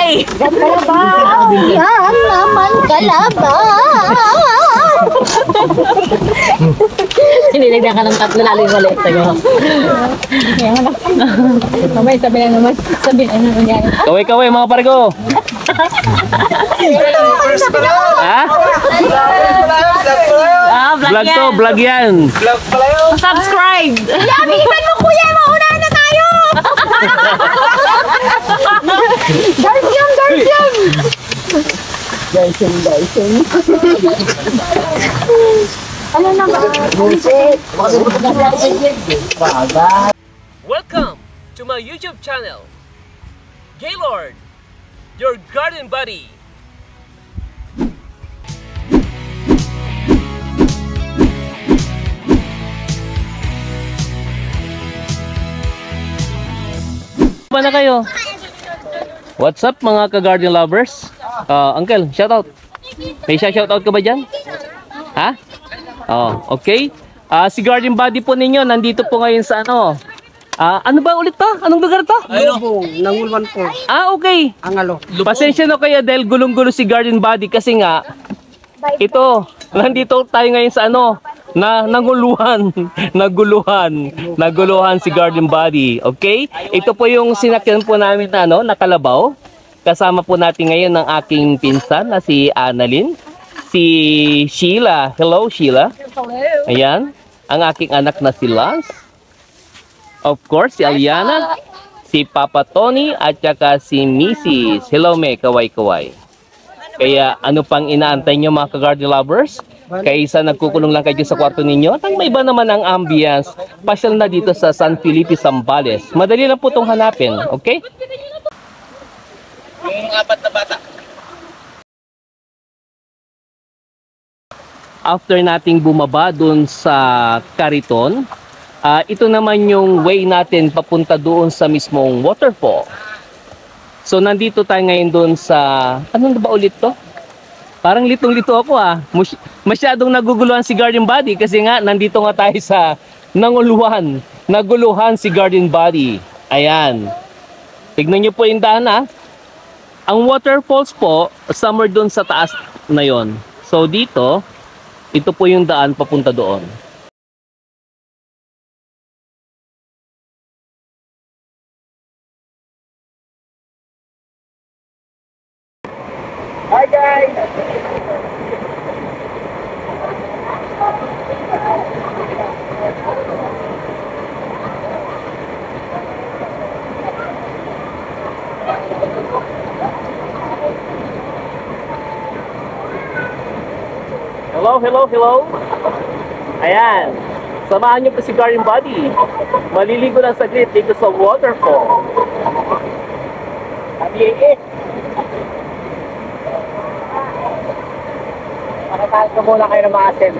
Ay! Kalabaw! Yan naman kalabaw! Sinilagyan ka ng tatlo lalo yung maliit. Mamay, sabi na naman. Sabi na naman yan. Kaway-kaway mga pare ko. Ha? Vlog to, vlog yan. Subscribe! Bilisan mo kuya! Maunahan na tayo! Darsyam! Ano na ba? Welcome to my YouTube channel, Gaylord, your garden buddy. Paano kayo? What's up mga ka-garden lovers? Uncle, shoutout. May shoutout ka ba dyan? Ha? Oh, okay. Si garden buddy po ninyo nandito po ngayon sa ano? Ano ba ulit to? Anong lugar to? Lubong, Nangulwan po. Okay. Angalo. Pasensya na kaya dahil gulong-gulo si garden buddy kasi nga ito, nandito tayo ngayon sa ano? Naguluhan si garden buddy. Okay? Ito po yung sinakyan po namin na ano, na Kalabaw. Kasama po natin ngayon ng aking pinsan na si Annalyn, si Sheila. Hello Sheila. Ayan, ang aking anak na si Lance. Of course, si Aliana, si Papa Tony at saka si Mrs. Hello me, kaway-kaway. Kaya ano pang inaantay nyo mga ka-garden lovers? Kaysa nagkukulong lang kayo sa kwarto ninyo, at ang may iba naman ang ambience, pasyal na dito sa San Felipe, Zambales. Madali lang po itong hanapin, okay? Yung apat na bata. After nating bumaba dun sa Kariton, ito naman yung way natin papunta doon sa mismong waterfall. So nandito tayo ngayon doon sa, ano ba ulit to? Parang litong-lito ako Masyadong naguguluhan si garden buddy kasi nga nandito nga tayo sa naguluhan si garden buddy. Ayan. Tignan nyo po yung daan Ang waterfalls po, somewhere doon sa taas na yon. So dito, ito po yung daan papunta doon. Hi guys! Hello. Ayan. Samahan niyo po si garden buddy. Maliligo lang saglit dito sa waterfall. Makakain ko muna kayo ng maasin.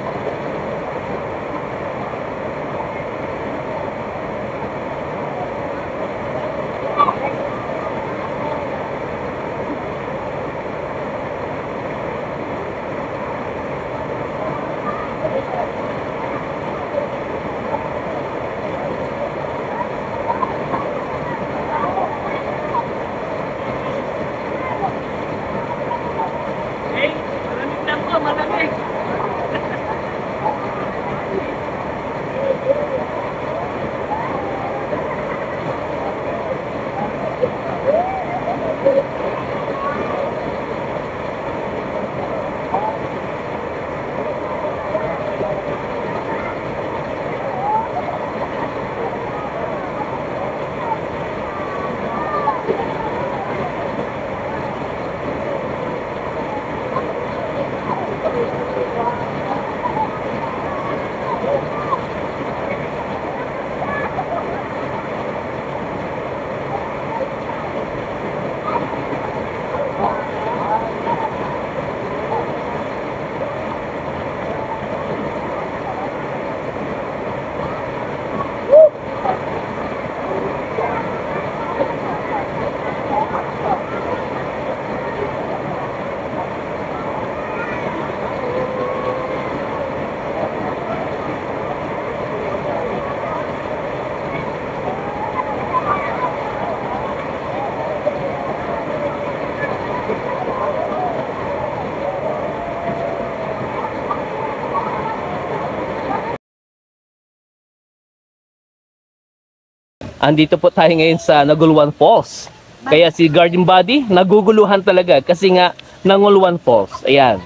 Andito po tayo ngayon sa Naguluan Falls. Kaya si Guardian Body, naguguluhan talaga kasi nga Naguluan Falls. Ayan.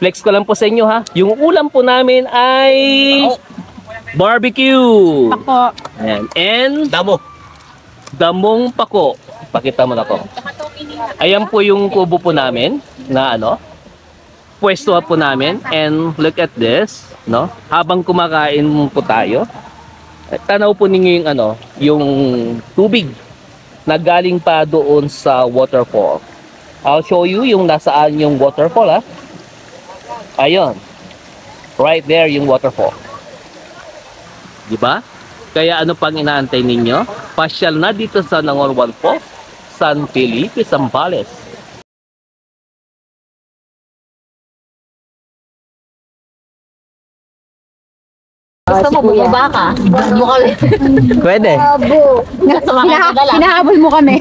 Flex ko lang po sa inyo ha. Yung ulam po namin ay barbecue. Ako. Ayan. And damong pako. Pakita mo na po. Ayan po yung kubo po namin na pwesto po namin. And look at this, no? Habang kumakain po tayo, tanaw po ninyo yung yung tubig na galing pa doon sa waterfall. I'll show you yung nasaan yung waterfall ha. Ayun. Right there yung waterfall. Diba? Kaya ano pang inaantay ninyo? Pasyal na dito sa Naguluan Falls, San Felipe, Zambales. Gusto mo, bumaba ka? Mo kami. Pwede. Hinahabol mo kami.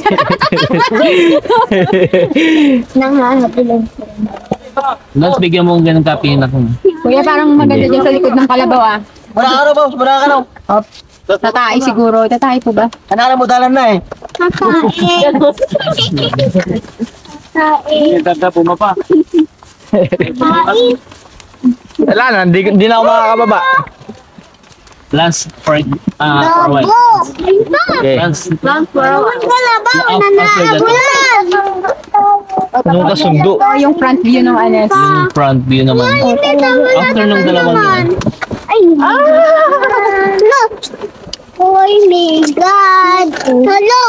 Mas bigyan mo ng ganang kape na kung. Kuya, parang maganda dyan sa likod ng kalabaw ah. Wala ka raw, boss. Wala ka raw. Tatay siguro. Tatay po ba? Anak mo dalan na eh. Ganda pumapa. Wala na, hindi na ako makakababa. Last for a while. Okay. Last for a while. Nung kasundo. Yung front view ng anes. Yung front view naman. After nung dalawang yun. Oh my God! Hello!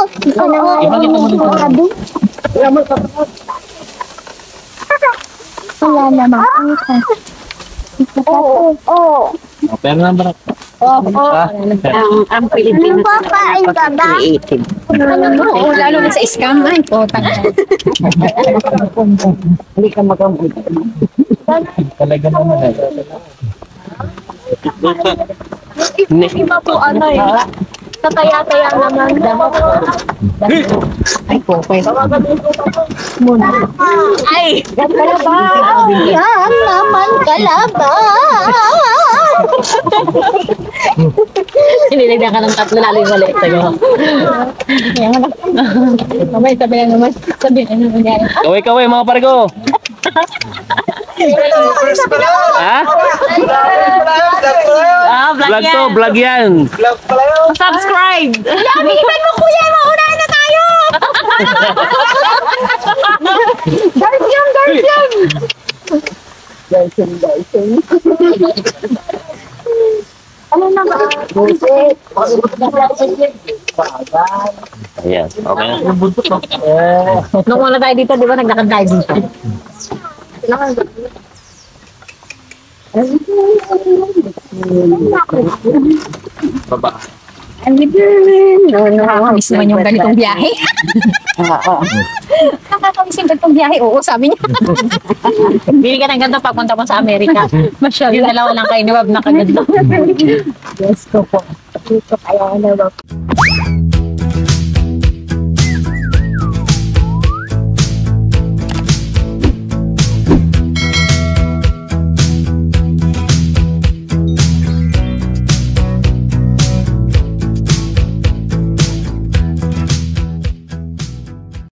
Ipakita mo dito. Wala naman. Oo. Pero number up. Ang Pilipinas. Papain ka ba? Oo, lalo na sa scam. Ay, potang. Hindi ka magamit. Talaga naman eh. Iba po Tataya-taya naman. Ay, po, pwede. Ay! Kalabaw! Yan naman, kalabaw! Sinilagyan ka ng tatlo lalo yung mali. Sa'yo. Mamay, sabi na naman. Sabi na naman yan. Kaway-kaway mga pargo. Ha? Vlog to, vlog yan. Subscribe! Bilisan mo kuya, maunahan na tayo! Darsyam! Ano na ba? Ayan, okay na. Nung wala tayo dito, di ba naglakad tayo dito? Baba. Nakakamiss naman yung ganitong biyahe. Nakakamiss yung ganitong biyahe. Oo, sabi niya. Bili ka ng ganito pagpunta mo sa Amerika. Yung dalawa lang kayo ni Wab na kaganda. Yes ko po. Dito kaya na